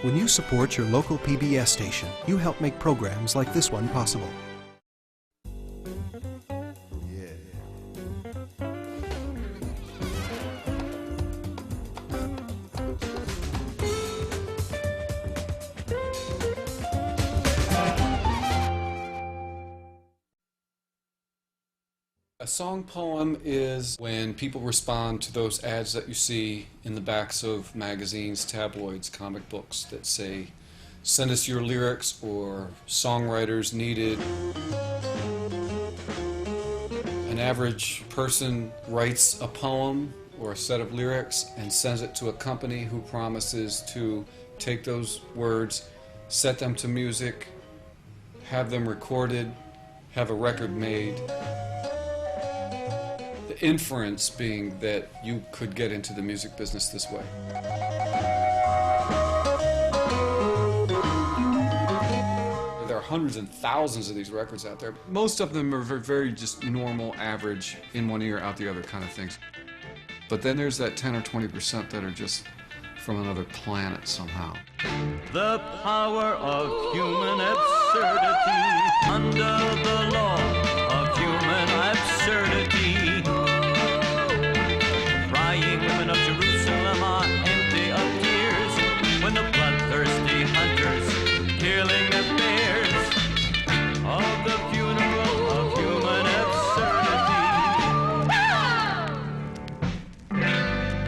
When you support your local PBS station, you help make programs like this one possible. A song poem is when people respond to those ads that you see in the backs of magazines, tabloids, comic books that say, send us your lyrics or songwriters needed. An average person writes a poem or a set of lyrics and sends it to a company who promises to take those words, set them to music, have them recorded, have a record made. The inference being that you could get into the music business this way. There are hundreds and thousands of these records out there. Most of them are very just normal, average, in one ear, out the other kind of things. But then there's that 10 or 20% that are just from another planet somehow. The power of human absurdity under the law of human absurdity. Crying women of Jerusalem are empty of tears when the bloodthirsty hunters killing their bears of the funeral of human absurdity.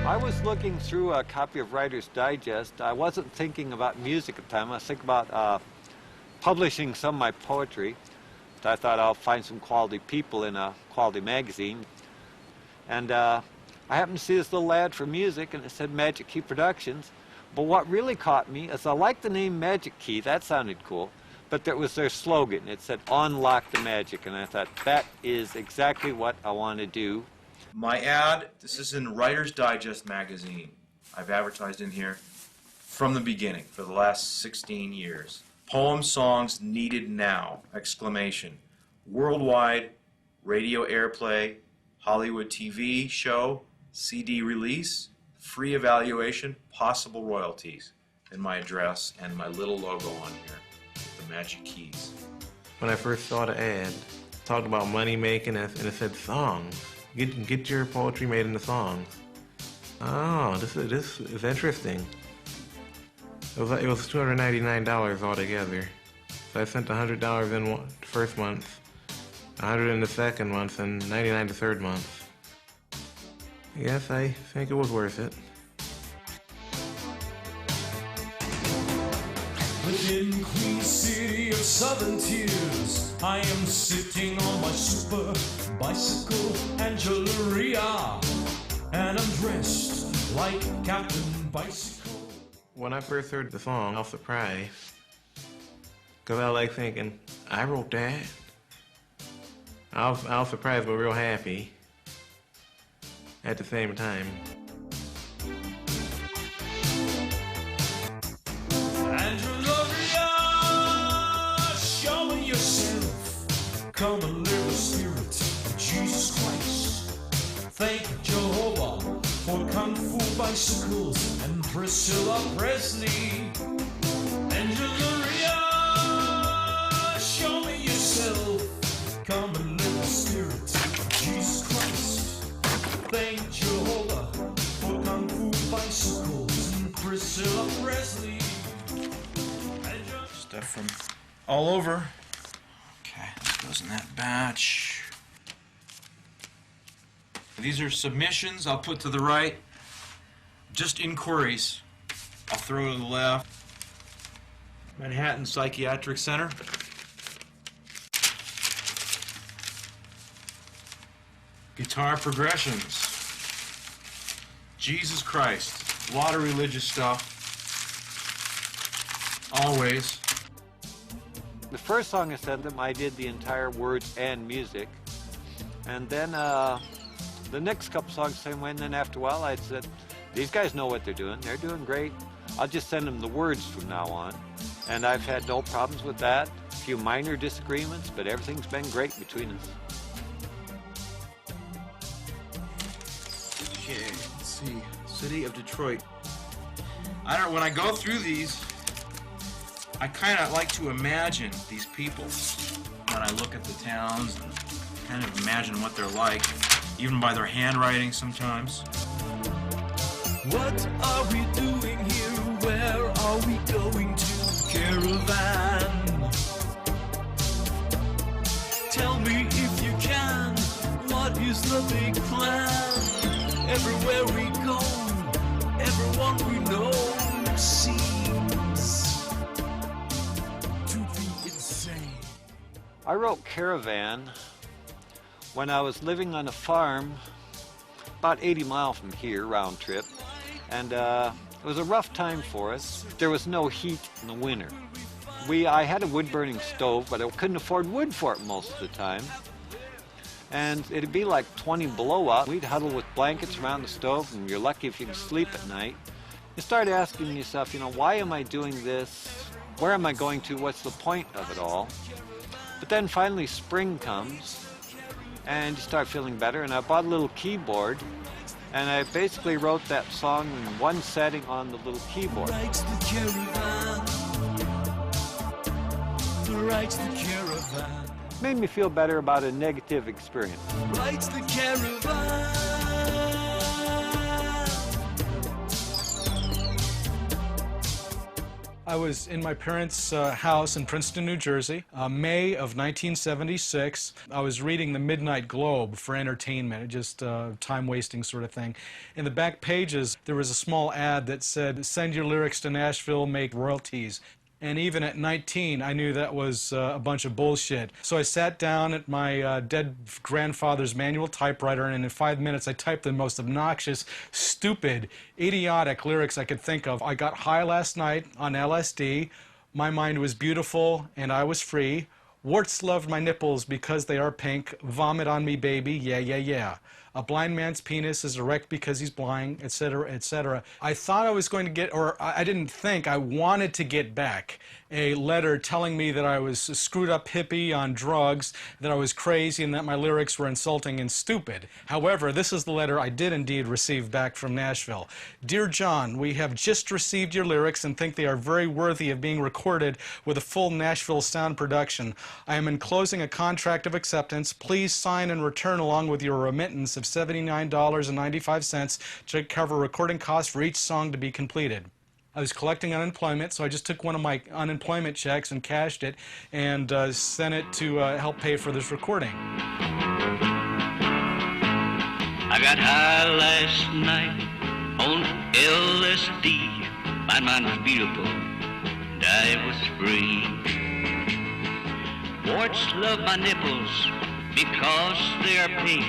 I was looking through a copy of Writer's Digest. I wasn't thinking about music at the time. I was thinking about publishing some of my poetry. I thought I'll find some quality people in a quality magazine. And I happened to see this little ad for music, and it said Magic Key Productions. But what really caught me is I liked the name Magic Key. That sounded cool. But that was their slogan. It said, unlock the magic. And I thought, that is exactly what I want to do. My ad, this is in Writer's Digest magazine. I've advertised in here from the beginning for the last 16 years. Poem songs needed now, exclamation. Worldwide radio airplay, Hollywood TV show, CD release, free evaluation, possible royalties. And my address and my little logo on here, the Magic Keys. When I first saw the ad, it talked about money making and it said songs. Get your poetry made into songs. Oh, this is interesting. It was $299 altogether. So I sent $100 in the first month, $100 in the second month, and $99 the third month. Yes, I think it was worth it. Within Queen City of Southern Tears, I am sitting on my super bicycle Angeloria, and I'm dressed like Captain Bicycle. When I first heard the song, I was surprised. Because I was like thinking, I wrote that. I was surprised but real happy at the same time. Angeloria, show me yourself. Come and live the spirit of Jesus Christ. Thank Jehovah for Kung Fu bicycles and Priscilla Presley. Angeloria, show me yourself. Come and live the spirit of Jesus Christ. Thank Jehovah for Kung Fu bicycles and Priscilla Presley. Stuff from all over. Okay, this goes in that batch. These are submissions I'll put to the right. Just inquiries I'll throw to the left. Manhattan Psychiatric Center. Guitar progressions. Jesus Christ. A lot of religious stuff. Always. The first song I sent them, I did the entire words and music. And then the next couple songs same way, and then after a while I said, these guys know what they're doing. They're doing great. I'll just send them the words from now on. And I've had no problems with that. A few minor disagreements, but everything's been great between us. Okay, let's see. City of Detroit. I don't know, when I go through these, I kind of like to imagine these people when I look at the towns and kind of imagine what they're like, even by their handwriting sometimes. What are we doing here? Where are we going to? Caravan. Tell me if you can, what is the big plan? Everywhere we go, everyone we know seems to be insane. I wrote Caravan when I was living on a farm about 80 miles from here, round trip, and it was a rough time for us. There was no heat in the winter. I had a wood-burning stove, but I couldn't afford wood for it most of the time. And it'd be like 20 below out. We'd huddle with blankets around the stove, and you're lucky if you could sleep at night. You start asking yourself, you know, why am I doing this? Where am I going to? What's the point of it all? But then finally spring comes, and you start feeling better, and I bought a little keyboard, and I basically wrote that song in one setting on the little keyboard. Rides the caravan. Rides the caravan. Made me feel better about a negative experience. Rides the caravan. I was in my parents' house in Princeton, New Jersey, May of 1976. I was reading the Midnight Globe for entertainment, just time-wasting sort of thing. In the back pages, there was a small ad that said, "Send your lyrics to Nashville, make royalties." And even at 19, I knew that was a bunch of bullshit. So I sat down at my dead grandfather's manual typewriter, and in 5 minutes I typed the most obnoxious, stupid, idiotic lyrics I could think of. I got high last night on LSD. My mind was beautiful, and I was free. Warts loved my nipples because they are pink. Vomit on me, baby, yeah, yeah, yeah. A blind man's penis is erect because he's blind, etc., etc. I thought I was going to get, or I didn't think, I wanted to get back a letter telling me that I was a screwed up hippie on drugs, that I was crazy, and that my lyrics were insulting and stupid. However, this is the letter I did indeed receive back from Nashville. Dear John, we have just received your lyrics and think they are very worthy of being recorded with a full Nashville sound production. I am enclosing a contract of acceptance. Please sign and return along with your remittance of $79.95 to cover recording costs for each song to be completed. I was collecting unemployment, so I just took one of my unemployment checks and cashed it and sent it to help pay for this recording. I got high last night on LSD. My mind was beautiful, and I was free. Warts love my nipples because they are pink.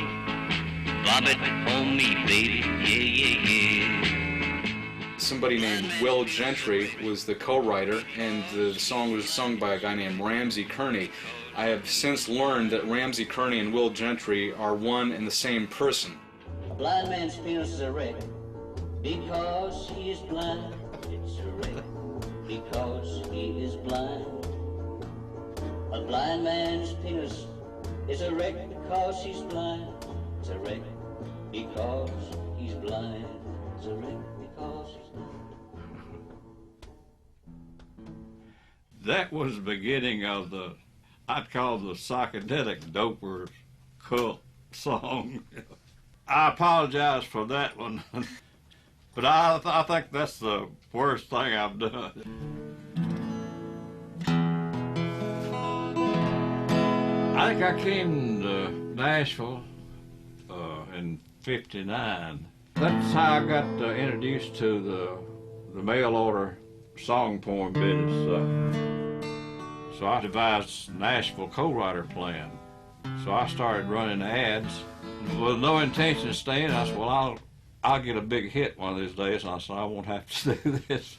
Vomit on me, baby, yeah, yeah, yeah. Somebody named Will Gentry was the co-writer, and the song was sung by a guy named Ramsey Kearney. I have since learned that Ramsey Kearney and Will Gentry are one and the same person. A blind man's penis is a wreck because he is blind. It's a wreck because he is blind. A blind man's penis is a wreck because he's blind. It's a wreck because he's blind. It's a wreck because he's blind. That was the beginning of I'd call the psychedelic dopers cult song. I apologize for that one, but I think that's the worst thing I've done. I think I came to Nashville in '59. That's how I got introduced to the mail order song poem business. So I devised Nashville co-writer plan. So I started running ads with no intention of staying. I said, well, I'll get a big hit one of these days. And I said, I won't have to do this.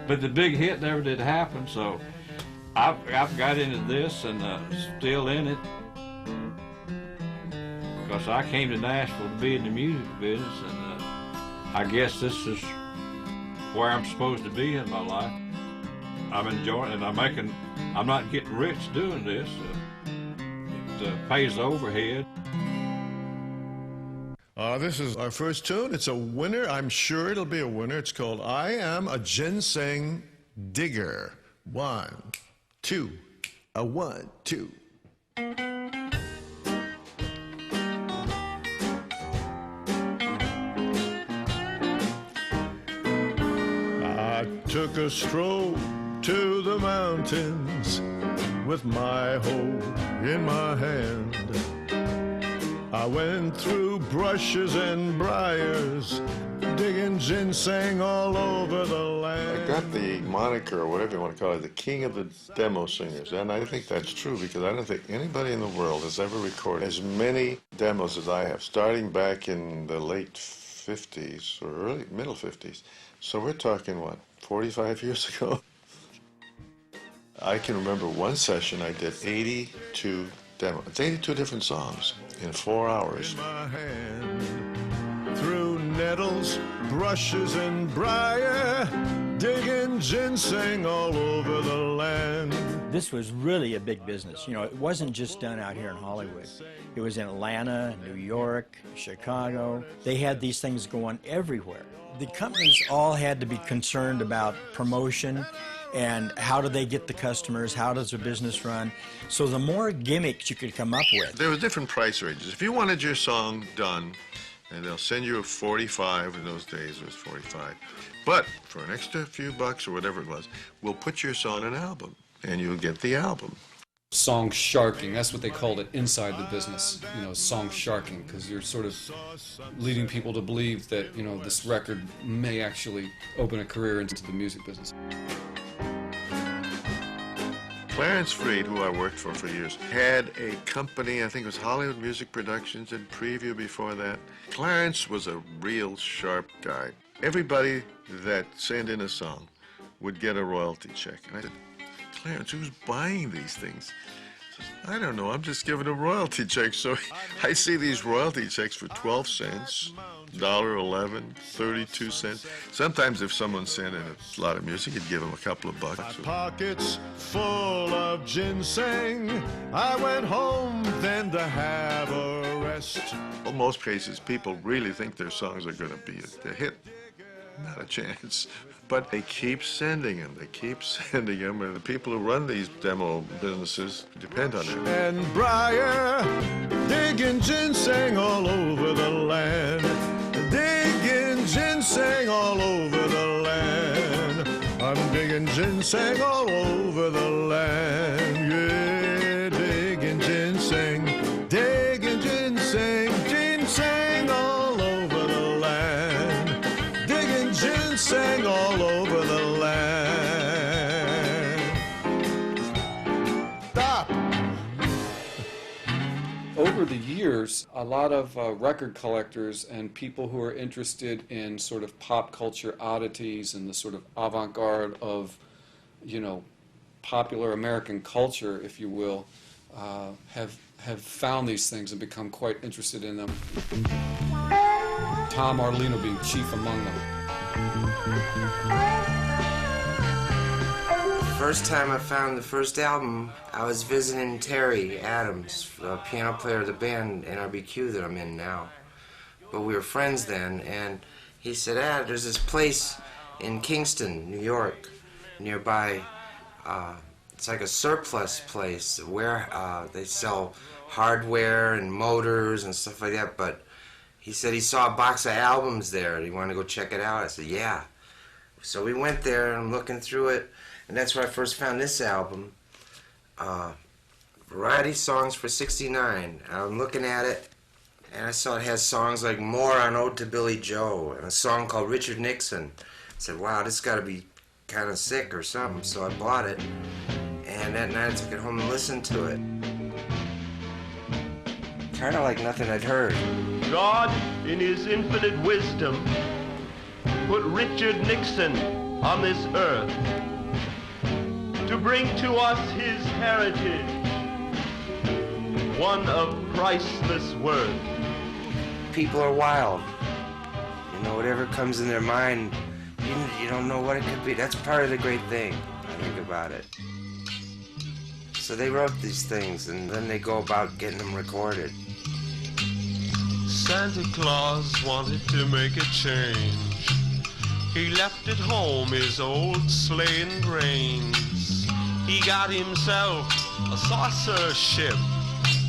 But the big hit never did happen. So I've got into this and still in it. Because I came to Nashville to be in the music business, and I guess this is where I'm supposed to be in my life. I'm enjoying it, and I'm not getting rich doing this. It pays the overhead. This is our first tune. It's a winner. I'm sure it'll be a winner. It's called I Am a Ginseng Digger 1, 2. A 1, 2. I took a stroll to the mountains with my hoe in my hand. I went through brushes and briars, digging ginseng all over the land. I got the moniker, or whatever you want to call it, the king of the demo singers. And I think that's true because I don't think anybody in the world has ever recorded as many demos as I have, starting back in the late 50s or middle 50s. So we're talking, what, 45 years ago? I can remember one session I did 82 demos. It's 82 different songs in 4 hours. In my hand, through nettles, brushes, and briar, digging ginseng all over the land. This was really a big business. You know, it wasn't just done out here in Hollywood. It was in Atlanta, New York, Chicago. They had these things going everywhere. The companies all had to be concerned about promotion and how do they get the customers, how does their business run. So the more gimmicks you could come up with. There were different price ranges. If you wanted your song done, and they'll send you a 45, in those days it was 45. But for an extra few bucks or whatever it was, we'll put your song on an album, and you'll get the album. Song sharking, that's what they called it inside the business, you know, song sharking, because you're sort of leading people to believe that, you know, this record may actually open a career into the music business. Clarence Freed, who I worked for years, had a company, I think it was Hollywood Music Productions, and Preview before that. Clarence was a real sharp guy. Everybody that sent in a song would get a royalty check. And I said, Clarence, who's buying these things? He says, I don't know, I'm just giving a royalty check. So I see these royalty checks for 12 cents, $1.11, 32 cents. Sometimes if someone sent in a lot of music, you'd give them a couple of bucks. My pockets full of ginseng. I went home then to have a rest. In most cases, people really think their songs are going to be a hit. Not a chance. But they keep sending them. They keep sending them. And the people who run these demo businesses depend on it. And briar, digging ginseng all over the land. Digging ginseng all over the land. I'm digging ginseng all over the land. Yeah, digging ginseng. Digging ginseng. Ginseng all over the land. Digging ginseng all over the land. Stop! Over the years, a lot of record collectors and people who are interested in sort of pop culture oddities and the sort of avant-garde of, you know, popular American culture, if you will, have found these things and become quite interested in them. Tom Arlino being chief among them. First time I found the first album, I was visiting Terry Adams, the piano player of the band NRBQ that I'm in now. But we were friends then, and he said, there's this place in Kingston, New York, nearby. It's like a surplus place where they sell hardware and motors and stuff like that, but he said he saw a box of albums there and he wanted to go check it out. I said, yeah. So we went there and I'm looking through it, and that's where I first found this album, Variety Songs for '69. I'm looking at it, and I saw it has songs like More on Ode to Billy Joe, and a song called Richard Nixon. I said, wow, this got to be kind of sick or something, so I bought it, and that night I took it home and listened to it. Kind of like nothing I'd heard. God, in his infinite wisdom, put Richard Nixon on this earth to bring to us his heritage, one of priceless worth. People are wild. You know, whatever comes in their mind, you don't know what it could be. That's part of the great thing, I think about it. So they wrote these things, and then they go about getting them recorded. Santa Claus wanted to make a change. He left at home his old sleigh and reins. he got himself a saucer ship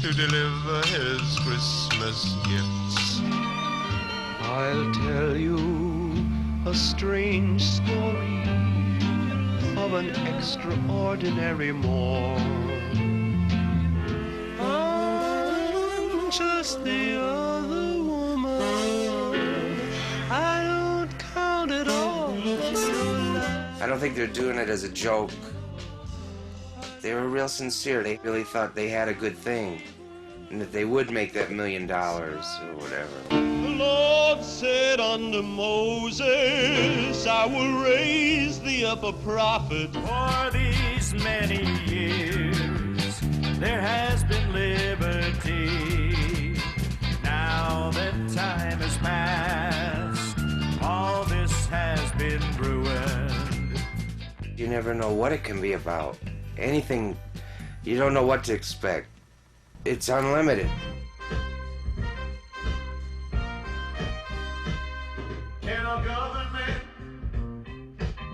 to deliver his Christmas gifts. I'll tell you a strange story of an extraordinary morn. I'm just the other woman. I don't count it all. I don't think they're doing it as a joke. They were real sincere. They really thought they had a good thing and that they would make that $1 million or whatever. The Lord said unto Moses, I will raise thee up a prophet. For these many years there has been liberty. Now that time has passed, all this has been ruined. You never know what it can be about. Anything, you don't know what to expect. It's unlimited. Can our government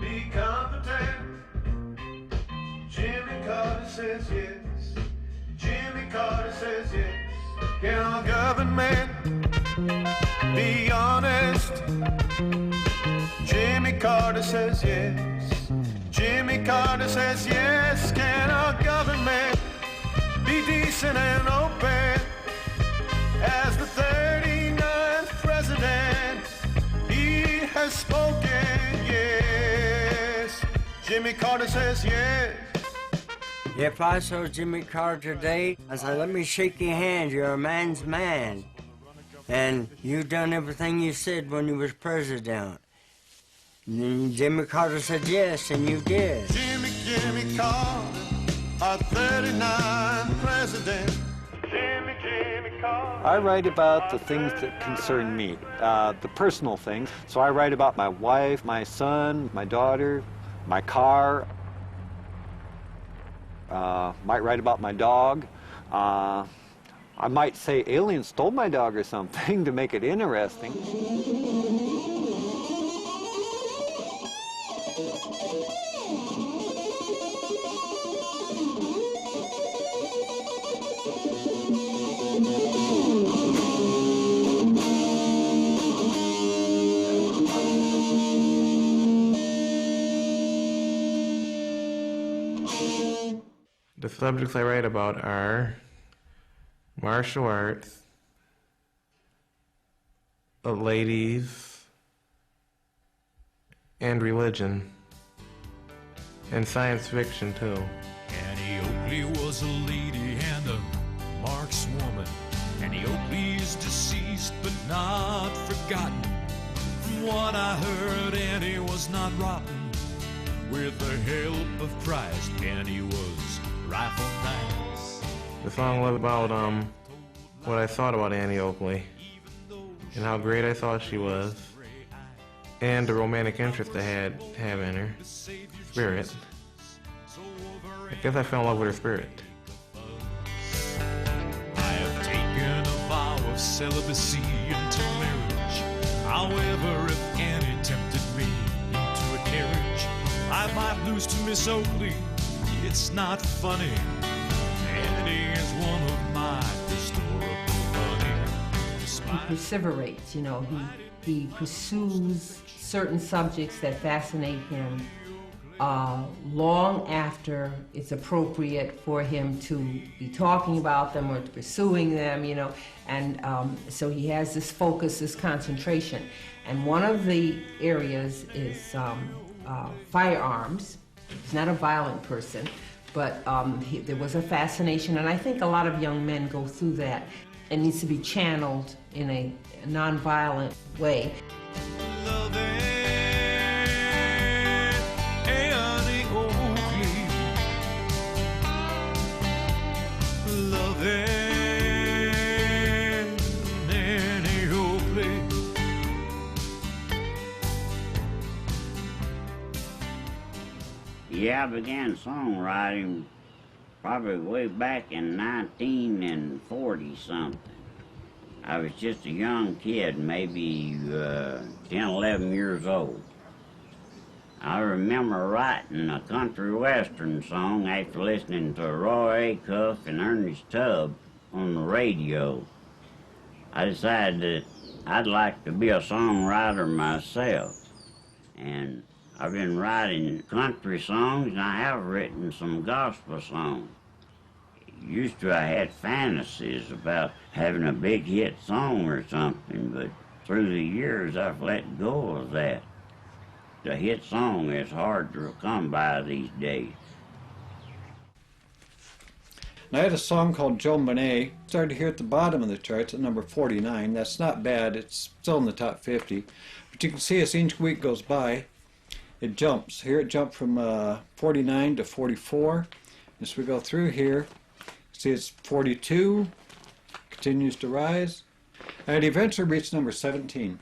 be competent? Jimmy Carter says yes. Jimmy Carter says yes. Can our government be honest? Jimmy Carter says yes. Jimmy Carter says yes. Can our government be decent and open? As the 39th president, he has spoken, yes. Jimmy Carter says yes. If I saw Jimmy Carter today, I said, let me shake your hand, you're a man's man. And you done everything you said when you was president. And Jimmy Carter said yes, and you did. Jimmy Carter, our 39th president. Jimmy Carter. I write about the things that concern me, the personal things. So I write about my wife, my son, my daughter, my car. Might write about my dog. I might say aliens stole my dog or something to make it interesting. The subjects I write about are martial arts, ladies, and religion, and science fiction too. Annie Oakley was a lady and a markswoman. Annie Oakley is deceased but not forgotten. From what I heard, Annie was not rotten. With the help of Christ, Annie was rifle nice. The song was about what I thought about Annie Oakley and how great I thought she was, and the romantic interest I had in her spirit. I guess I fell in love with her spirit. I have taken a vow of celibacy until marriage. However, if Annie tempted me into a carriage, I might lose to Miss Oakley. It's not funny. Annie is one of my historical money. He perseverates, you know, he pursues certain subjects that fascinate him long after it's appropriate for him to be talking about them or pursuing them, you know, and so he has this focus, this concentration. And one of the areas is firearms. He's not a violent person, but there was a fascination, and I think a lot of young men go through that. It needs to be channeled in a non-violent way. Annie Oakley, loving Annie Oakley. Yeah, I began songwriting probably way back in 1940-something. I was just a young kid, maybe 10, 11 years old. I remember writing a country western song after listening to Roy Acuff and Ernest Tubb on the radio. I decided that I'd like to be a songwriter myself. And I've been writing country songs, and I have written some gospel songs. Used to I had fantasies about having a big hit song or something, but through the years I've let go of that. The hit song is hard to come by these days. And I had a song called Joan Bonet. Started here at the bottom of the charts at number 49. That's not bad. It's still in the top 50. But you can see as each week goes by, it jumps. Here it jumped from 49 to 44. As we go through here, see it's 42, continues to rise, and it eventually reached number 17.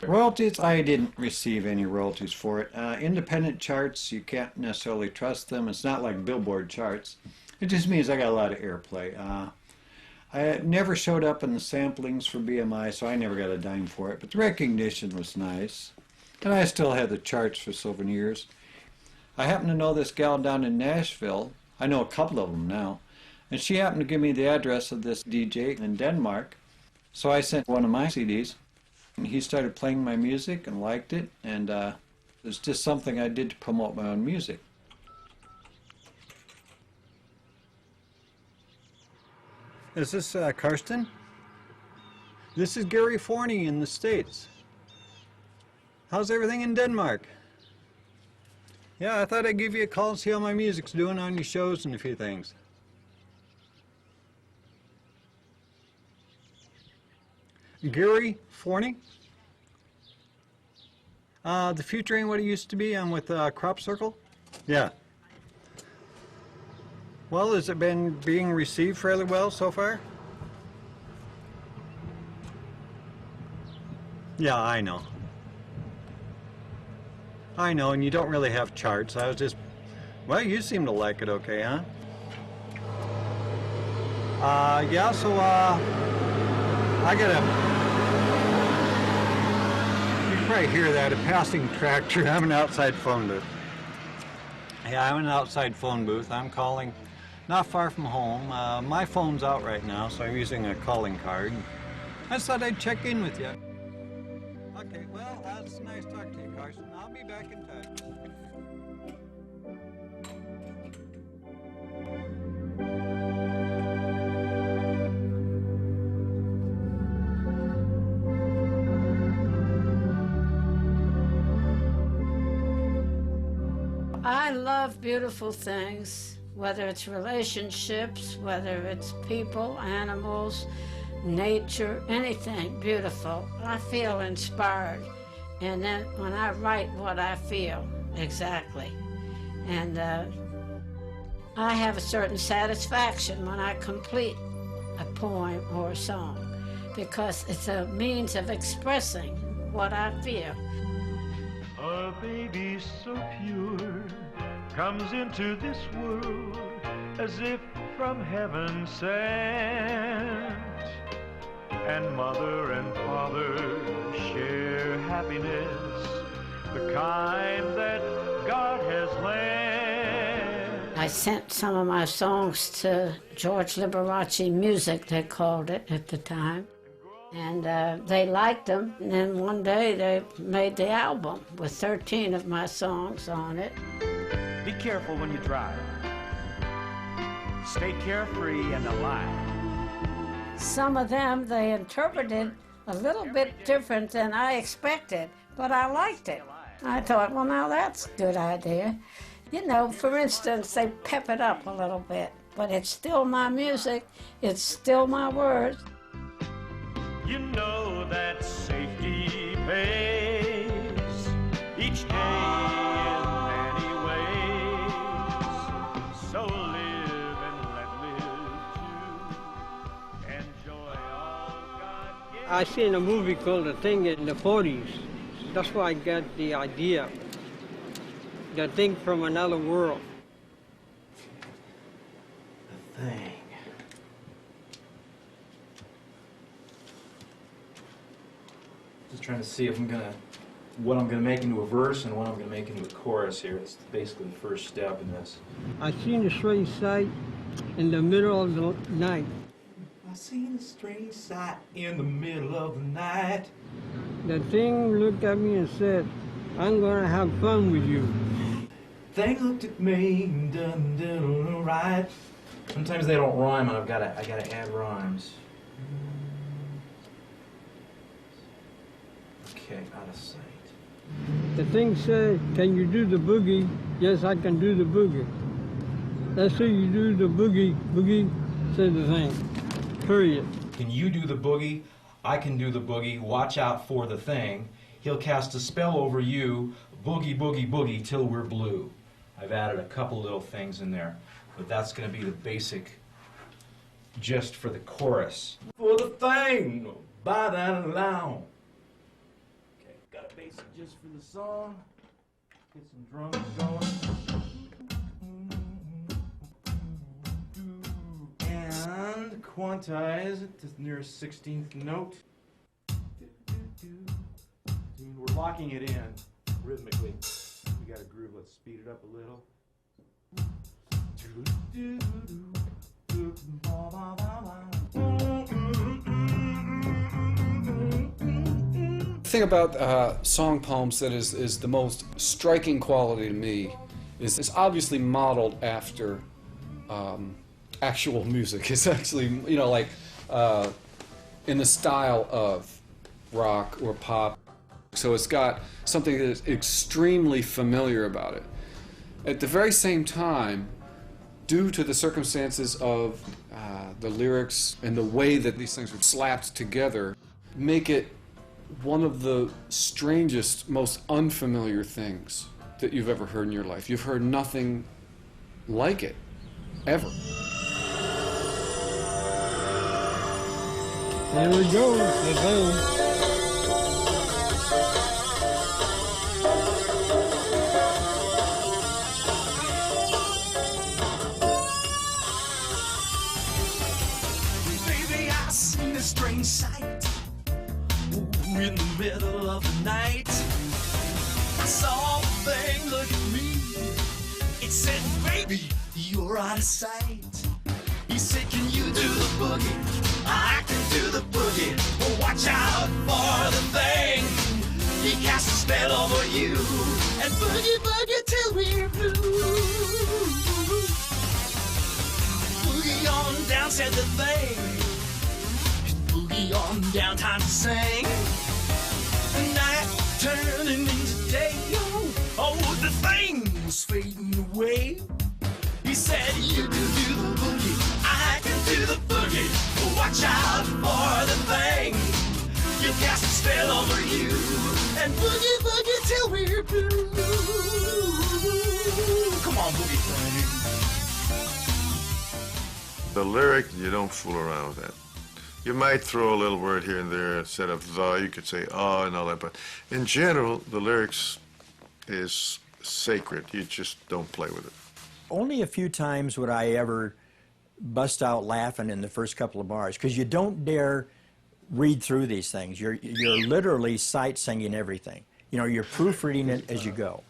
Royalties, I didn't receive any royalties for it. Independent charts, you can't necessarily trust them. It's not like Billboard charts. It just means I got a lot of airplay. I never showed up in the samplings for BMI, so I never got a dime for it, but the recognition was nice. And I still had the charts for so many years. I happen to know this gal down in Nashville. I know a couple of them now. And she happened to give me the address of this DJ in Denmark. So I sent one of my CDs. And he started playing my music and liked it. And it was just something I did to promote my own music. Is this Karsten? This is Gary Forney in the States. How's everything in Denmark? Yeah, I thought I'd give you a call and see how my music's doing on your shows and a few things. Gary Forney? The future ain't what it used to be. I'm with Crop Circle. Yeah. Well, has it been being received fairly well so far? Yeah, I know. I know, and you don't really have charts. I was just, well, you seem to like it okay, huh? Yeah, so, I gotta, you can probably hear that, a passing tractor. I'm an outside phone booth. Yeah, I'm in an outside phone booth. I'm calling not far from home. My phone's out right now, so I'm using a calling card. I just thought I'd check in with you. Okay, well, that's nice talking to you, Carson. I'll be back in touch. I love beautiful things, whether it's relationships, whether it's people, animals, nature, anything beautiful. I feel inspired, and then when I write what I feel exactly, and I have a certain satisfaction when I complete a poem or a song, because it's a means of expressing what I feel. A baby so pure comes into this world as if from heaven sent. And mother and father share happiness, the kind that God has lent. I sent some of my songs to George Liberace Music, they called it at the time. And they liked them, and then one day they made the album with 13 of my songs on it. Be careful when you drive. Stay carefree and alive. Some of them they interpreted a little bit different than I expected, but I liked it. I thought, well, now that's a good idea. You know, for instance, they pep it up a little bit, but it's still my music, it's still my words. You know that safety pays each day in many ways. So live and let live too. Enjoy all God gives. I seen a movie called The Thing in the 40s. That's why I got the idea. The thing from another world. The thing. Just trying to see if I'm gonna what I'm going to make into a verse and what I'm going to make into a chorus here. It's basically the first step in this. I seen a strange sight in the middle of the night. I seen a strange sight in the middle of the night. The thing looked at me and said, I'm gonna have fun with you. Thing looked at me and done right. Sometimes they don't rhyme, and I gotta add rhymes. Okay, out of sight. The thing said, can you do the boogie? Yes, I can do the boogie. Let's see you do the boogie, boogie, said the thing. Period. Can you do the boogie? I can do the boogie. Watch out for the thing. He'll cast a spell over you. Boogie, boogie, boogie till we're blue. I've added a couple little things in there, but that's going to be the basic gist for the chorus. For the thing, by that alone. Okay, got a basic gist for the song. Get some drums going. And quantize it to the nearest 16th note. We're locking it in rhythmically. We got a groove. Let's speed it up a little. The thing about song poems that is the most striking quality to me is it's obviously modeled after actual music. It's actually, you know, like in the style of rock or pop. So it's got something that is extremely familiar about it. At the very same time, due to the circumstances of the lyrics and the way that these things are slapped together, make it one of the strangest, most unfamiliar things that you've ever heard in your life. You've heard nothing like it, ever. There we go, the thing. Strange sight in the middle of the night. I saw the thing look at me. It said, baby, you're out of sight. He said, can you do the boogie? I can do the boogie. Well, watch out for the thing. He cast a spell over you and boogie, boogie till we're blue. Boogie on down, said the thing. Boogie on down, time to sing. Night turning into day. Oh, the thing's fading away. He said, you can do the boogie, I can do the boogie. Watch out for the thing. You cast a spell over you and boogie, boogie till we're blue. Come on, boogie thing. The lyric, you don't fool around with that. You might throw a little word here and there instead of the, you could say and all that, but in general, the lyrics is sacred. You just don't play with it. Only a few times would I ever bust out laughing in the first couple of bars, because you don't dare read through these things. You're literally sight singing everything. You know, you're proofreading it as you go.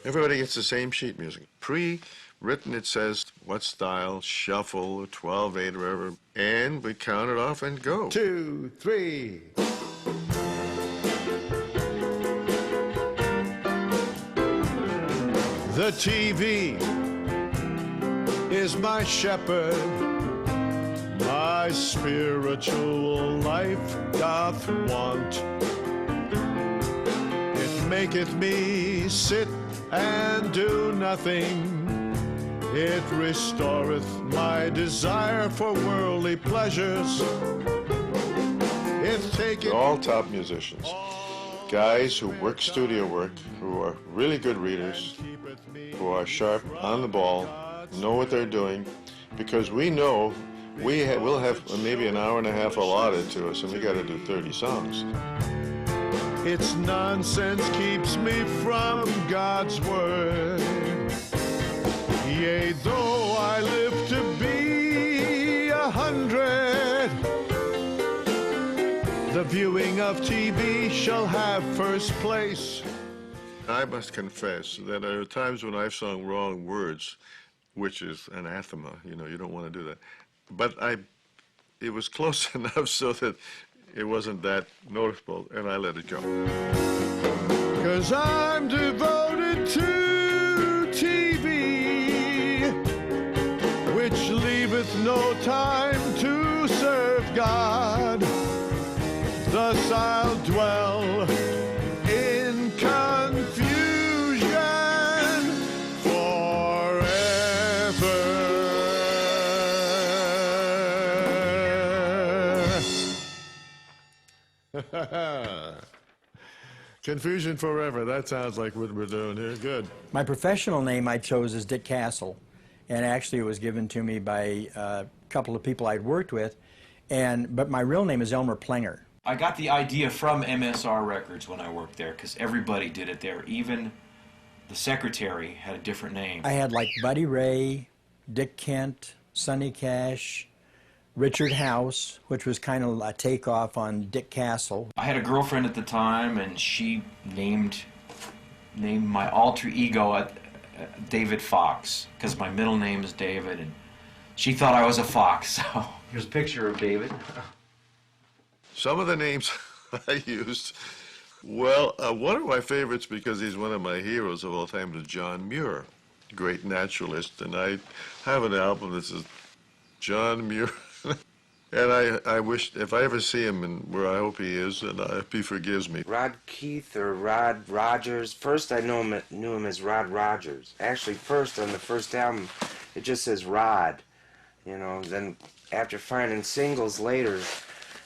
Everybody gets the same sheet music. Pre-written, it says what style, shuffle, 12/8, or whatever, and we count it off and go. 2, 3. The TV is my shepherd, my spiritual life doth want. It maketh me sit and do nothing. It restoreth my desire for worldly pleasures. It taketh... All top musicians, guys who work studio work, who are really good readers, who are sharp on the ball, know what they're doing, because we know we'll have maybe an hour and a half allotted to us, and we got to do 30 songs. Its nonsense keeps me from God's word. Yea, though I live to be 100, the viewing of TV shall have first place. I must confess that there are times when I've sung wrong words, which is anathema. You know, you don't want to do that. But it was close enough so that it wasn't that noticeable, and I let it go. 'Cause I'm devoted to TV, which leaveth no time to serve God. Thus I'll dwell in confusion forever. Confusion forever. That sounds like what we're doing here. Good. My professional name I chose is Dick Castle, and actually it was given to me by a couple of people I'd worked with, but my real name is Elmer Plenger. I got the idea from MSR Records when I worked there, because everybody did it there. Even the secretary had a different name. I had like Buddy Ray, Dick Kent, Sonny Cash, Richard House, which was kind of a takeoff on Dick Castle. I had a girlfriend at the time, and she named my alter ego David Fox, because my middle name is David, and she thought I was a fox. So here's a picture of David. Some of the names I used, well, one of my favorites, because he's one of my heroes of all time, is John Muir, great naturalist, and I have an album that says John Muir. And I wish, if I ever see him, and where I hope he is, and if he forgives me. Rod Keith or Rod Rogers. First I knew him as Rod Rogers. Actually, first on the first album, it just says Rod. You know, then after finding singles later,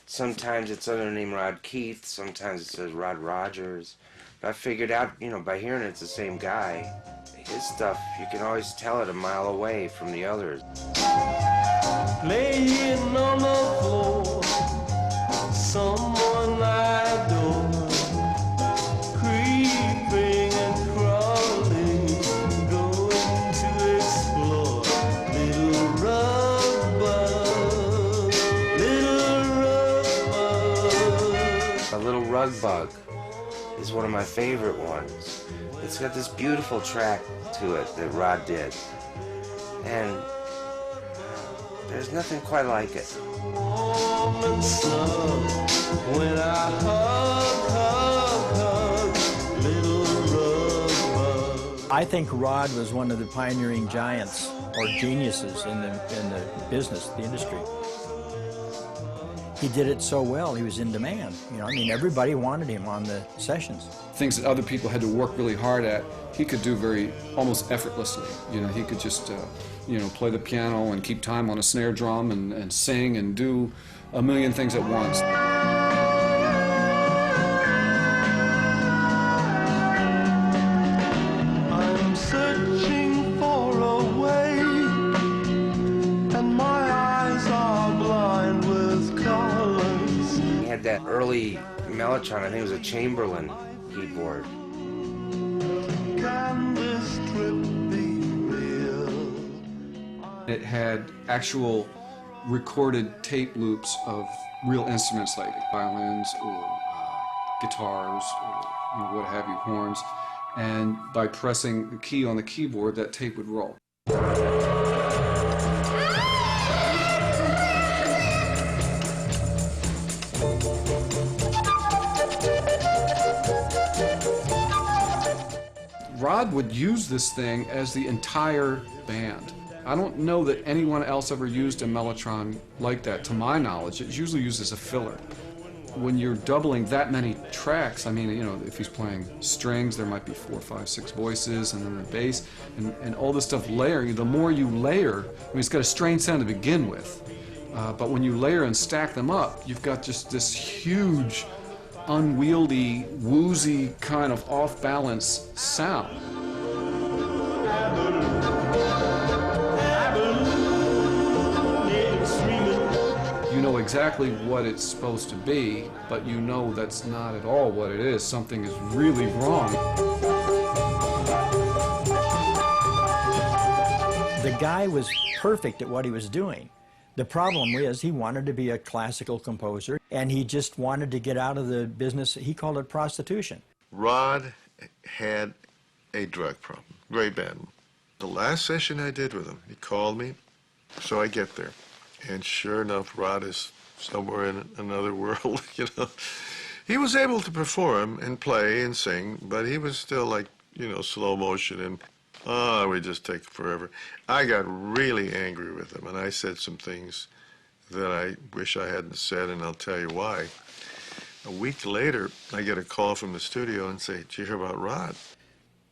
sometimes it's under the name Rod Keith, sometimes it says Rod Rogers. But I figured out, you know, by hearing it's the same guy. His stuff, you can always tell it a mile away from the others. Laying on the floor, someone I adore, creeping and crawling, going to explore. Little A Little Rug Bug is one of my favorite ones. It's got this beautiful track to it that Rod did. And there's nothing quite like it. When I hug, little rug bug. I think Rod was one of the pioneering giants or geniuses in the business, the industry. He did it so well, he was in demand. You know, I mean, everybody wanted him on the sessions. Things that other people had to work really hard at, he could do almost effortlessly. You know, he could just, play the piano and keep time on a snare drum and sing and do a million things at once. I'm searching for a way, and my eyes are blind with colors. He had that early Mellotron, I think it was a Chamberlain keyboard. Can this trip be real? It had actual recorded tape loops of real instruments like violins or guitars or what have you, horns. And by pressing the key on the keyboard, that tape would roll. Rod would use this thing as the entire band. I don't know that anyone else ever used a Mellotron like that, to my knowledge. It's usually used as a filler. When you're doubling that many tracks, I mean, if he's playing strings, there might be 4, 5, 6 voices, and then the bass, and all this stuff layering. The more you layer, it's got a strange sound to begin with, but when you layer and stack them up, you've got just this huge, unwieldy, woozy kind of off-balance sound. You know exactly what it's supposed to be, but you know that's not at all what it is. Something is really wrong. The guy was perfect at what he was doing. The problem is he wanted to be a classical composer, and he just wanted to get out of the business. He called it prostitution. Rod had a drug problem, very bad one. The last session I did with him, he called me, so I get there. And sure enough, Rod is somewhere in another world, you know. He was able to perform and play and sing, but he was still like, you know, slow motion and, oh, it would just take forever. I got really angry with him, and I said some things that I wish I hadn't said, and I'll tell you why. A week later, I get a call from the studio and say, did you hear about Rod?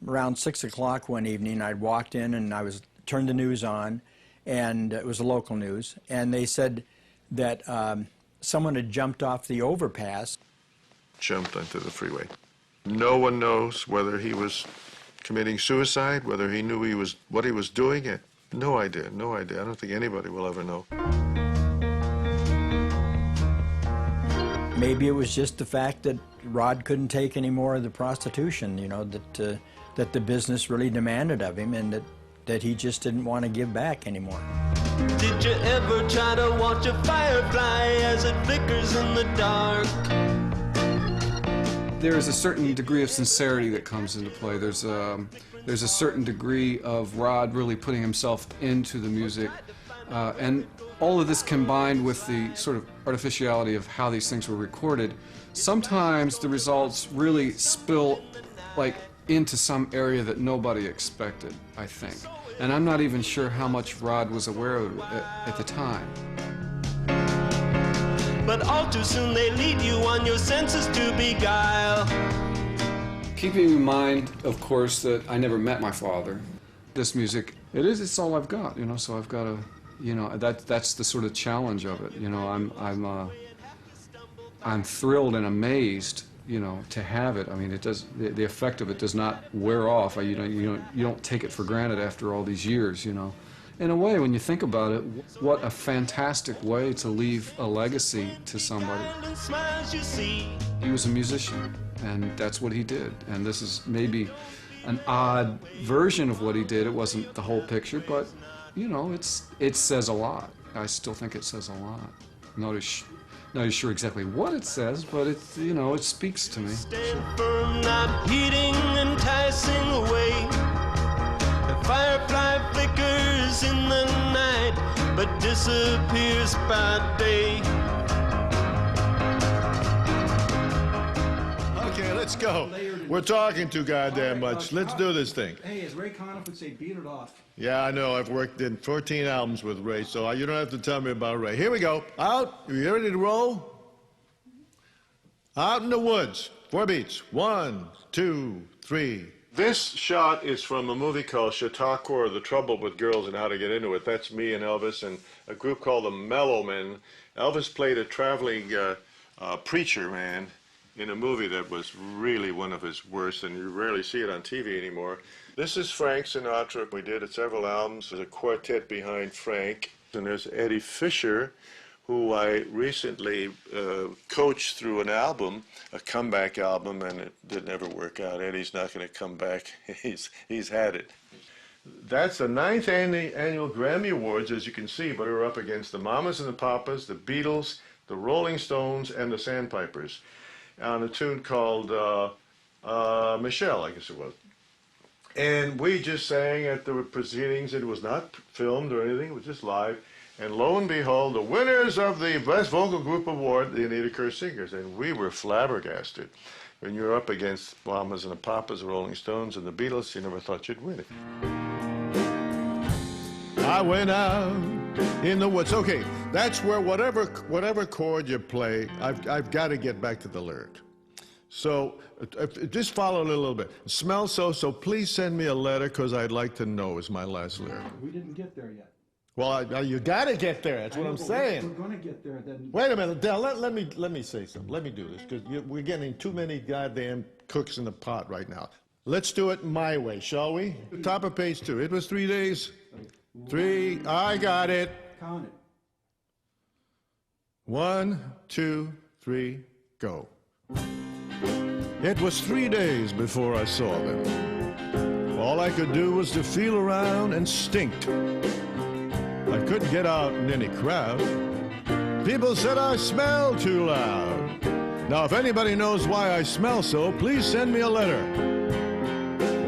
Around 6 o'clock one evening, I'd walked in and I was turned the news on, and it was the local news, and they said that someone had jumped off the overpass. Jumped onto the freeway. No one knows whether he was committing suicide, whether he knew what he was doing. No idea, no idea. I don't think anybody will ever know. Maybe it was just the fact that Rod couldn't take any more of the prostitution, you know, that the business really demanded of him, and that he just didn't want to give back anymore. Did you ever try to watch a firefly as it flickers in the dark? There is a certain degree of sincerity that comes into play. There's a certain degree of Rod really putting himself into the music, and all of this combined with the sort of artificiality of how these things were recorded. Sometimes the results really spill like into some area that nobody expected, I think. And I'm not even sure how much Rod was aware of it at the time. But all too soon they lead you on your senses to beguile. Keeping in mind, of course, that I never met my father. This music, it's all I've got, you know, so I've got to, you know, that's the sort of challenge of it. You know, I'm thrilled and amazed, you know, to have it. I mean, the effect of it does not wear off. You don't take it for granted after all these years, you know. In a way, when you think about it, what a fantastic way to leave a legacy to somebody. He was a musician, and that's what he did. And this is maybe an odd version of what he did. It wasn't the whole picture, but, you know, it says a lot. I still think it says a lot. Not as sure exactly what it says, but it, you know, it speaks to me. Firm, not heeding, enticing away. The firefly flickers in the night, but disappears by day. Okay, let's go. We're talking too goddamn much. Let's do this thing. Hey, as Ray Conniff would say, beat it off. Yeah, I know. I've worked in 14 albums with Ray, so you don't have to tell me about Ray. Here we go. Out. Are you ready to roll? Out in the woods. 4 beats. 1, 2, 3. This shot is from a movie called Chautauqua, or The Trouble with Girls and How to Get Into It. That's me and Elvis and a group called the Mellow Men. Elvis played a traveling preacher man in a movie that was really one of his worst, and you rarely see it on TV anymore. This is Frank Sinatra. We did several albums. There's a quartet behind Frank. And there's Eddie Fisher, who I recently coached through an album, a comeback album, and it didn't ever work out. Eddie's not going to come back. He's had it. That's the 9th annual Grammy Awards, as you can see, but we're up against the Mamas and the Papas, the Beatles, the Rolling Stones, and the Sandpipers, on a tune called Michelle, I guess it was. And we just sang at the proceedings. It was not filmed or anything. It was just live. And lo and behold, the winners of the Best Vocal Group Award, the Anita Kerr Singers. And we were flabbergasted. When you're up against Mamas and the Papas, the Rolling Stones, and the Beatles, you never thought you'd win it. I went out in the woods. Okay, that's where whatever chord you play, I've got to get back to the lyric. So just follow it a little bit. Smells so please send me a letter, because I'd like to know is my last lyric. We didn't get there yet. Well, you got to get there. That's what I'm saying. We're going to get there. Then. Wait a minute, Del. Let me say something. Let me do this, because we're getting too many goddamn cooks in the pot right now. Let's do it my way, shall we? Top of page 2. It was 3 days. 3. I got it. Count it. 1, 2, 3, go. It was 3 days before I saw them. All I could do was to feel around and stink. I couldn't get out in any crowd. People said I smelled too loud. Now, if anybody knows why I smell so, please send me a letter.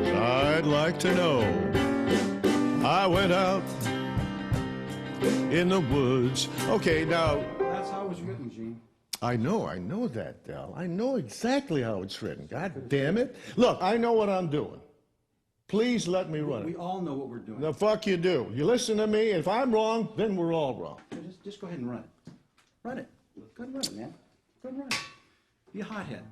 'Cause I'd like to know. I went out in the woods. Okay, now. That's how it was written, Gene. I know that, Del. I know exactly how it's written. God damn it. Look, I know what I'm doing. Please let me run We it. all know what we're doing. The fuck you do. You listen to me. If I'm wrong, then we're all wrong. Just go ahead and run it. Run it. Go ahead and run it, man. Go ahead and run it. Be a hothead.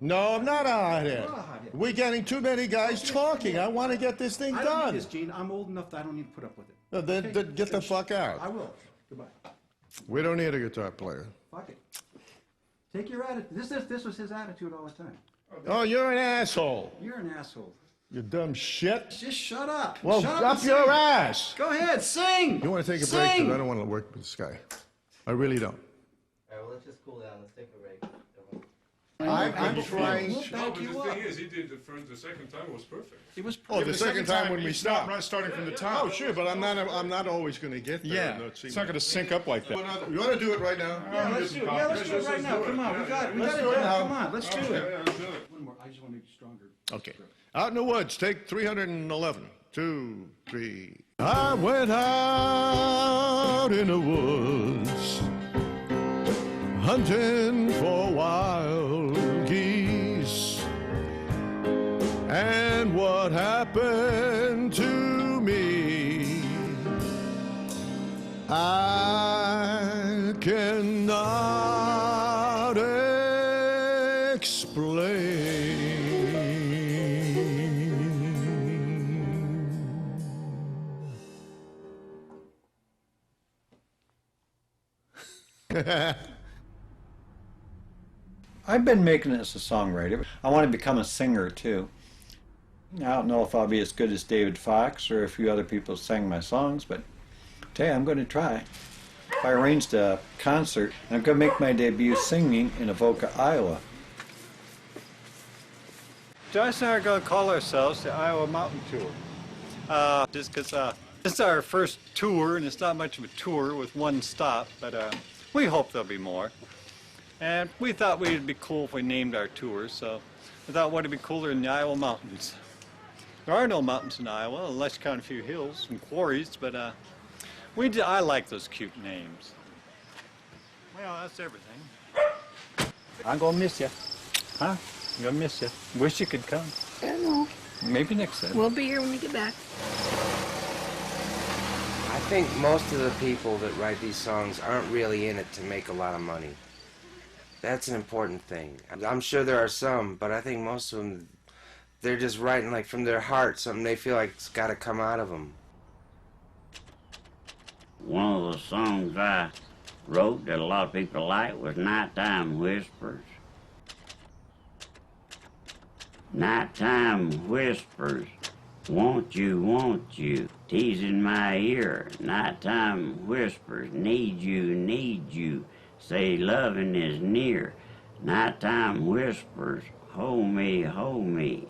No, I'm not a hothead. You're a hothead. We're getting too many guys talking. I want to get this thing I don't done. need this, Gene. I'm old enough that I don't need to put up with it. Then get the fuck out. I will. Goodbye. We don't need a guitar player. Fuck it. Take your attitude. This was his attitude all the time. Oh, you're an asshole. You're an asshole. You dumb shit. Just shut up. Well, shut up and your sing. ass. Go ahead, sing. You want to take a break? Sing. Because I don't want to work with this guy. I really don't. All right, well, let's just cool down. Let's take a break. I'm trying. We'll back but you the up. thing is, he did the second time was perfect. It was Oh, the second time when we he's stopped. not starting from the top. Oh, sure, but I'm not always going to get there. Yeah, No, it's not going to sync up like that. You want to do it right now? Yeah, let's do it. Yeah, let's do it right now. Come on, we got it. We Let's got it do it now. now. Come on, let's do Okay, it. yeah, let's do it. One more. I just want to make you stronger. Okay. Out in the woods, take 311. 2, 3. I went out in the woods, hunting for wild geese. And what happened to me, I cannot explain. I've been making it as a songwriter. I want to become a singer too. I don't know if I'll be as good as David Fox or a few other people who sang my songs, but I tell you, I'm going to try. I arranged a concert. I'm going to make my debut singing in Avoca, Iowa. Joyce and I are going to call ourselves the Iowa Mountain Tour. Just because this is our first tour, and it's not much of a tour with one stop, but we hope there'll be more. And we thought it'd be cool if we named our tour, so we thought what would be cooler than the Iowa Mountains. There are no mountains in Iowa, unless you count a few hills and quarries, but I like those cute names. Well, that's everything. I'm gonna miss you. Huh? I'm gonna miss you. Wish you could come. I know. Maybe next time. We'll be here when you get back. I think most of the people that write these songs aren't really in it to make a lot of money. That's an important thing. I'm sure there are some, but I think most of them, they're just writing like from their heart, something they feel like it's got to come out of them. One of the songs I wrote that a lot of people like was Nighttime Whispers. Nighttime whispers, want you, teasing my ear. Nighttime whispers, need you, say loving is near. Nighttime whispers, hold me,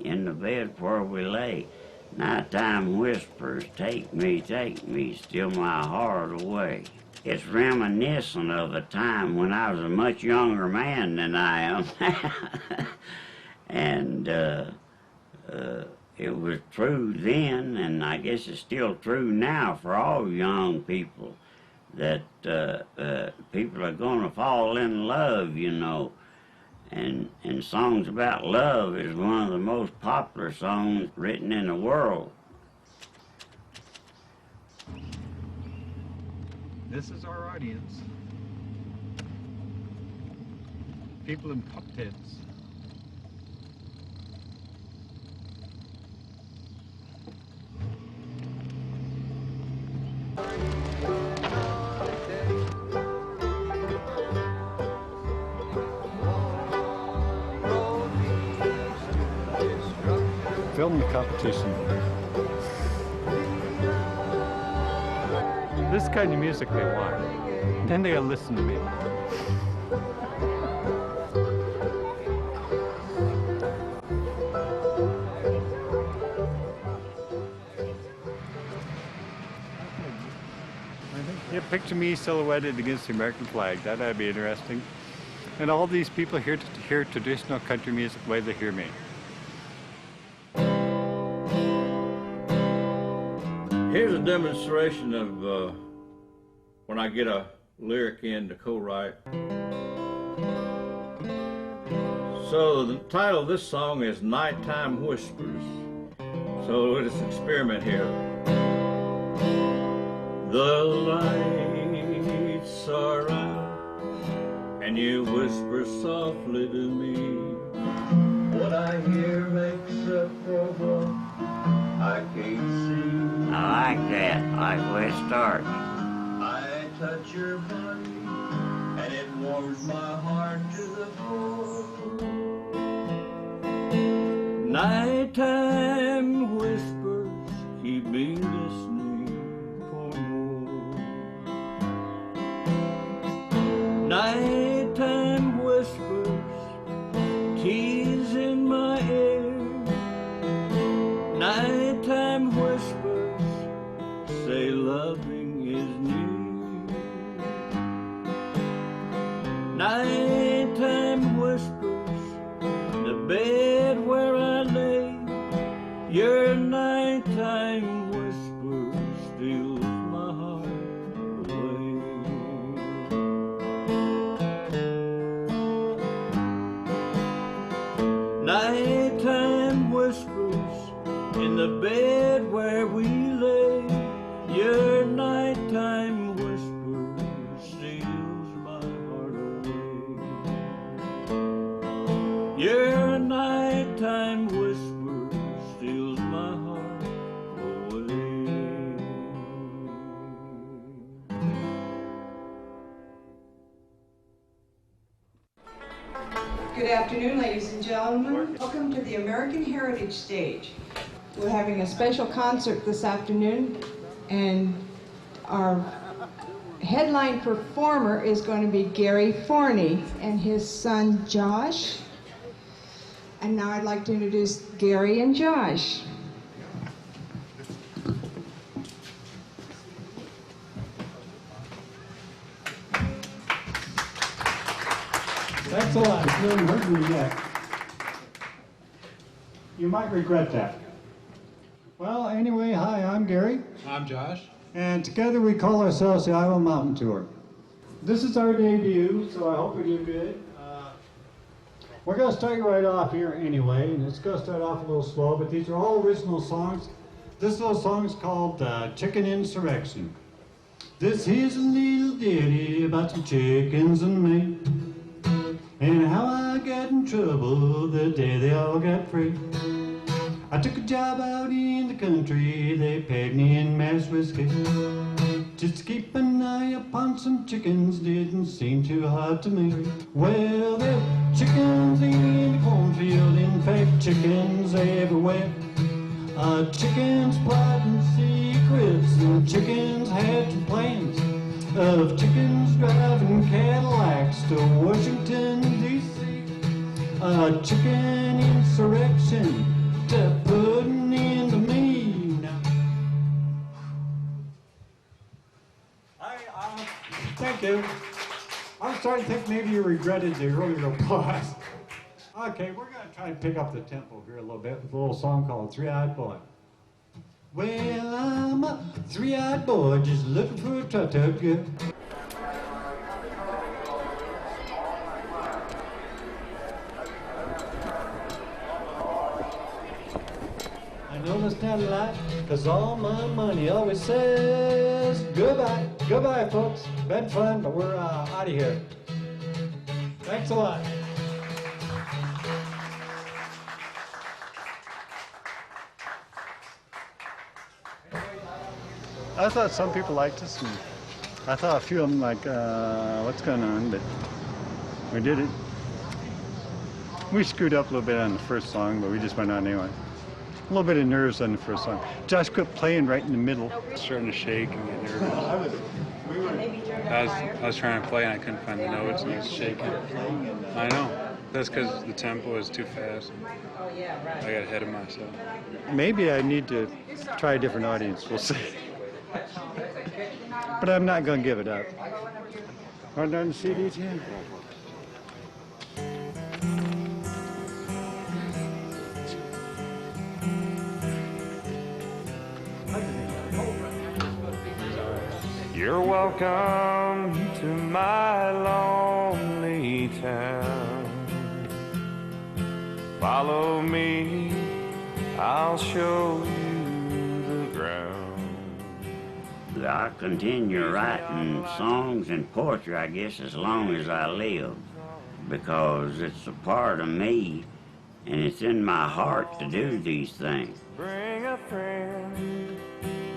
in the bed where we lay. Nighttime whispers, take me, steal my heart away. It's reminiscent of a time when I was a much younger man than I am now. And it was true then, and I guess it's still true now for all young people, that people are going to fall in love, you know. And songs about love is one of the most popular songs written in the world. This is our audience. People in pup tents. Film the competition. This kind of music they want. Then they'll listen to me. Yeah, picture me silhouetted against the American flag. That'd be interesting. And all these people here to hear traditional country music the way they hear me. Here's a demonstration of when I get a lyric in to co-write. So the title of this song is Nighttime Whispers. So let's experiment here. The lights are out and you whisper softly to me. What I hear makes a problem I can't see. I like that, I like the way it starts. I touch your body and it warms my heart to the core. Nighttime whispers keep me listening for more. Nighttime whispers, tease in my ear. Nighttime whispers say loving is near. Nighttime whispers, the bed where I lay. Your nighttime whisper steals my heart away. Nighttime whispers in the bed where we lay. Your nighttime whisper steals my heart away. Your nighttime whisper steals my heart away. Good afternoon, ladies and gentlemen. Welcome to the American Heritage Stage. We're having a special concert this afternoon, and our headline performer is going to be Gary Forney and his son Josh. And now I'd like to introduce Gary and Josh. Thanks a lot. You haven't heard me yet. You might regret that. Well, anyway, hi, I'm Gary. I'm Josh. And together we call ourselves the Iowa Mountain Tour. This is our debut, so I hope we do good. We're going to start right off here anyway, and it's going to start off a little slow, but these are all original songs. This little song is called Chicken Insurrection. This here's a little ditty about some chickens and me, and how I got in trouble the day they all got free. I took a job out in the country, they paid me in mass whiskey. Just to keep an eye upon some chickens didn't seem too hard to me. Well, there were chickens in the cornfield, in fact chickens everywhere. Chickens plotting secrets, and chickens hatching plans of chickens driving Cadillacs to Washington, D.C. Chicken insurrection to putting into me now. Thank you. I'm starting to think maybe you regretted the earlier applause. Okay, we're going to try and pick up the tempo here a little bit with a little song called Three-Eyed Boy. Well, I'm a three-eyed boy just looking for a tractor girl. I know that's not a lie, 'cause all my money always says goodbye. Goodbye, folks. Been fun, but we're out of here. Thanks a lot. I thought some people liked this, and I thought a few of them like, what's going on, but we did it. We screwed up a little bit on the first song, but we just went on anyway. A little bit of nerves on the first song. Josh quit playing right in the middle. Starting to shake and get nervous. I was trying to play and I couldn't find the notes and I was shaking. I know. That's because the tempo is too fast. I got ahead of myself. Maybe I need to try a different audience, we'll see. But I'm not going to give it up. Aren't on the CDs yet? You're welcome to my lonely town. Follow me, I'll show you the ground. I'll continue writing songs and poetry, I guess, as long as I live, because it's a part of me, and it's in my heart to do these things. Bring a friend,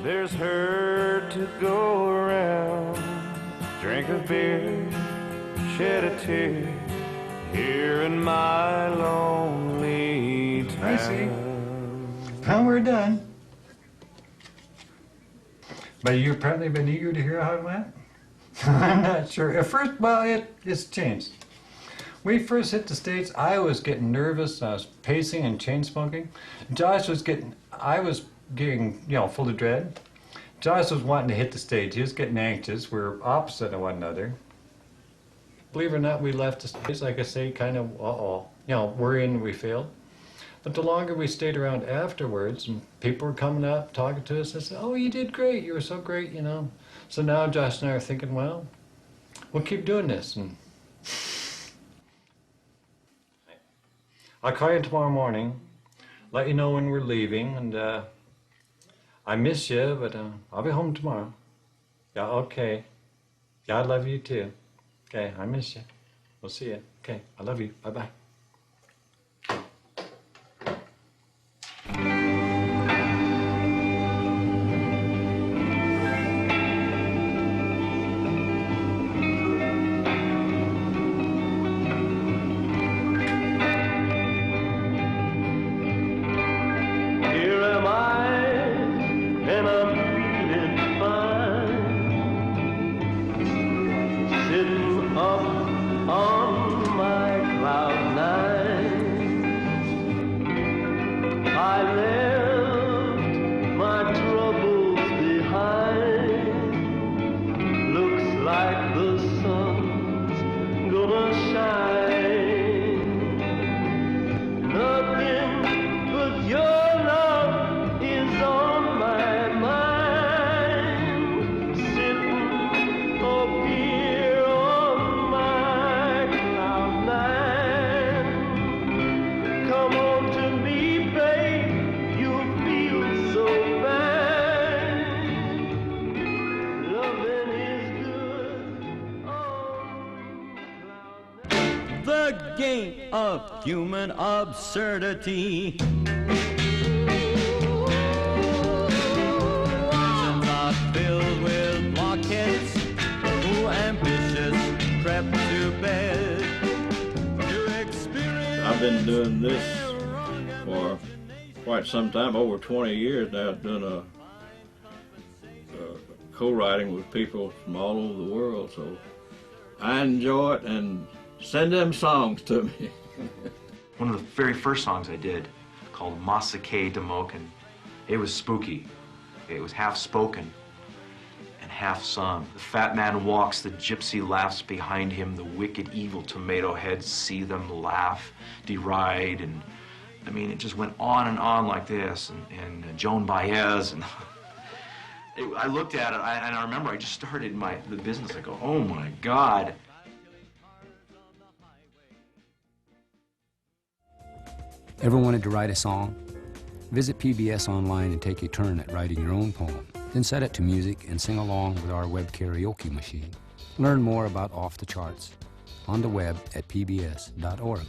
there's her to go around. Drink a beer, shed a tear, here in my lonely town. I see. Now we're done. But you've apparently been eager to hear how it went? I'm not sure. At first, well, it's changed. When we first hit the States, I was getting nervous. I was pacing and chain smoking. I was getting, full of dread. Josh was wanting to hit the stage. He was getting anxious. We were opposite of one another. Believe it or not, we left the States, like I say, kind of, worrying we failed. But the longer we stayed around afterwards, and people were coming up, talking to us, and said, "Oh, you did great. You were so great, So now Josh and I are thinking, well, we'll keep doing this. And I'll call you tomorrow morning, let you know when we're leaving, and I miss you, but I'll be home tomorrow. Yeah, okay. Yeah, I love you too. Okay, I miss you. We'll see you. Okay, I love you. Bye-bye. Of human absurdity. Prisons are filled with blockheads who ambitious crept to bed to experience. I've been doing this for quite some time, over 20 years now, doing a co-writing with people from all over the world, so I enjoy it, and send them songs to me. One of the very first songs I did, called Masake Demokin, it was spooky. It was half spoken and half sung. The fat man walks, the gypsy laughs behind him, the wicked evil tomato heads see them laugh, deride, and I mean, it just went on and on like this, and Joan Baez, and I looked at it, and I remember I just started the business. I go, oh my God. Ever wanted to write a song? Visit PBS online and take a turn at writing your own poem. Then set it to music and sing along with our web karaoke machine. Learn more about Off the Charts on the web at pbs.org.